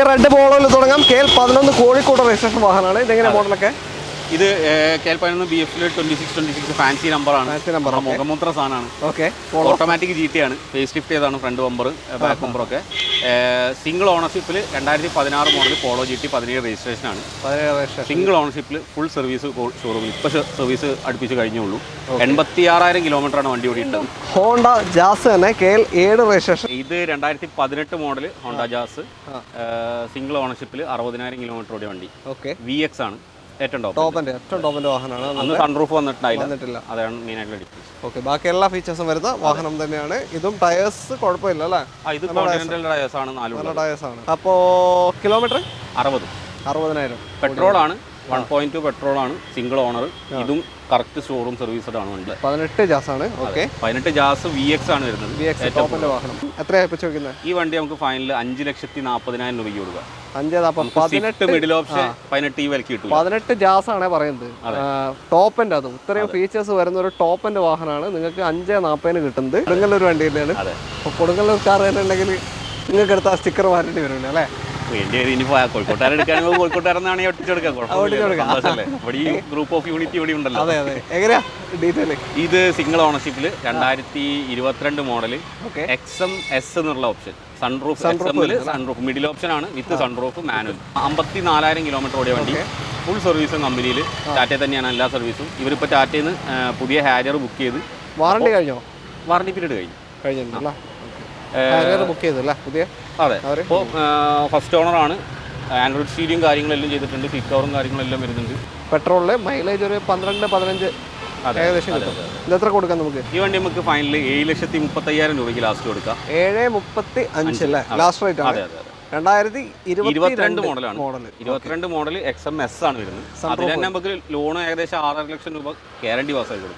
Red പോളോയിൽ തുടങ്ങാം. KL11 Kozhikode registration വാഹനമാണ്. ഇതെങ്ങനെ മോഡലൊക്കെ? ഇത് KL11 BF 2626 ഫാൻസി നമ്പറാണ്. മുഖമുദ്ര സാധനമാണ്. ഓക്കെ. ഓട്ടോമാറ്റിക് GT ആണ്. ഫേസ് ലിഫ്റ്റ് ചെയ്താണ് ഫ്രണ്ട് ബമ്പർ ബാക്ക് ബമ്പറൊക്കെ. സിംഗിൾ ഓണർഷിപ്പിൽ 2016 മോഡൽ പോളോ GT 17 രജിസ്ട്രേഷനാണ്. സിംഗിൾ ഓണർഷിപ്പിൽ ഫുൾ സർവീസ് ഷോറൂമിൽ ഇപ്പോൾ സർവീസ് അടുപ്പിച്ച് കഴിഞ്ഞുള്ളൂ. 86,000 കിലോമീറ്ററാണ് വണ്ടി ഓടിയിട്ടത്. ഹോണ്ട ജാസ് തന്നെ KL7 രജിസ്ട്രേഷൻ. ഇത് 2018 മോഡൽ ഹോണ്ട ജാസ് സിംഗിൾ ഓണർഷിപ്പിൽ 60,000 കിലോമീറ്റർ ഓടിയ വണ്ടി. ഓക്കെ. VX ആണ്. ഏറ്റവും ടോപ്പിന്റെ വാഹനമാണ്. അന്ന് സൺറൂഫ് വന്നിട്ടില്ല. അതാണ് മെയിൻ ആയിട്ടുള്ള ഡിഫറൻസ്. ഓക്കെ. ബാക്കി എല്ലാ ഫീച്ചേഴ്സും വരുന്ന വാഹനം തന്നെയാണ്. ഇതും ടയേഴ്സ് കുഴപ്പമില്ല അല്ലേ? ഇത് കോണ്ടിനെന്റൽ ടയേഴ്സ് ആണ്. 4 ടയേഴ്സ് ആണ്. അപ്പോൾ കിലോമീറ്റർ 60,000. പെട്രോൾ ആണ്. 1.2 പെട്രോൾ ആണ്. Single owner. ഇതും കറക്റ്റ് ഷോറൂം സർവീസ്ഡ് ആണ് വണ്ടി. 18 ജാസ് ആണ്. ഓക്കെ. 18 ജാസ് VX ആണ് വരുന്നത്. ടോപ്പിന്റെ വാഹനം എത്രയാ ഇപ്പൊ ചോദിക്കുന്നത്? ഈ വണ്ടി നമുക്ക് ഫൈനൽ 5,40,000 രൂപയ്ക്ക് കൊടുക്കാം. 5 മിഡിൽ ഓപ്ഷൻ 18 വിലക്ക് കിട്ടും. 18 ജാസ് ആണ് പറയുന്നത്. ടോപ്പിന്റെ അതും ഇത്രയും ഫീച്ചേഴ്സ് വരുന്ന ഒരു ടോപ്പിന്റെ വാഹനമാണ്. നിങ്ങൾക്ക് 5,40,000 കിട്ടുന്നത്. കൊടുങ്ങല്ലൂർ വണ്ടി തന്നെയാണ്. അപ്പോൾ കൊടുങ്ങല്ലൂർ കാർ തന്നെ ഉണ്ടെങ്കിൽ നിങ്ങൾക്ക് എടുത്ത സ്റ്റിക്കർ മാറ്റേണ്ടി വരില്ല അല്ലേ? ഇനി കോഴിക്കോട്ടുകാരെടുക്കുകയാണെങ്കിൽ കോഴിക്കോട്ടുകാരെന്നാണ് ഒട്ടിച്ചെടുക്കാം. ഇവിടെ ഈ ഗ്രൂപ്പ് ഓഫ് യൂണിറ്റി ഇവിടെ ഉണ്ടല്ലോ. എങ്ങനെയാ ഡീറ്റെയിൽ? ഇത് സിംഗിൾ ഓണർഷിപ്പിൽ 2022 മോഡൽ XM-S എന്നുള്ള option. Sunroof sunroof middle option ആണ്. വിത്ത് സൺറൂഫ് മാനുവൽ. 54,000 കിലോമീറ്റർ ഓടിയ വണ്ടി. ഫുൾ സർവീസും കമ്പനിയിൽ ടാറ്റ തന്നെയാണ് എല്ലാ സർവീസും. ഇവരിപ്പോൾ ടാറ്റയിൽ നിന്ന് പുതിയ ഹാരിയർ ബുക്ക് ചെയ്ത്. വാറണ്ടി കഴിഞ്ഞോ? വാറണ്ടി പീരീഡ് കഴിഞ്ഞിട്ടുണ്ടല്ലോ. ബുക്ക് ചെയ്തല്ലേ പുതിയ? അതെ. ഇപ്പോൾ ഫസ്റ്റ് ഓണറാണ്. ആൻഡ്രോയിഡ് സ്റ്റീരിയും കാര്യങ്ങളെല്ലാം ചെയ്തിട്ടുണ്ട്. സീറ്റ് കവറും കാര്യങ്ങളെല്ലാം വരുന്നുണ്ട്. പെട്രോളിൽ മൈലേജ് ഒരു 12-15 ഏകദേശം കിട്ടും. ഇത് എത്ര കൊടുക്കാം നമുക്ക്? ഈ വണ്ടി നമുക്ക് ഫൈനൽ 7,35,000 രൂപയ്ക്ക് ലാസ്റ്റ് കൊടുക്കാം. 7,35 അല്ലേ ലാസ്റ്റ് റേറ്റ് ആണ്? 2022 മോഡലാണ്. 22 മോഡൽ XM-S ആണ് വരുന്നത്. അതിൽ തന്നെ നമുക്ക് ലോൺ ഏകദേശം 6,500,000 രൂപ ഗ്യാരണ്ടി പാസ്സായി കൊടുക്കും.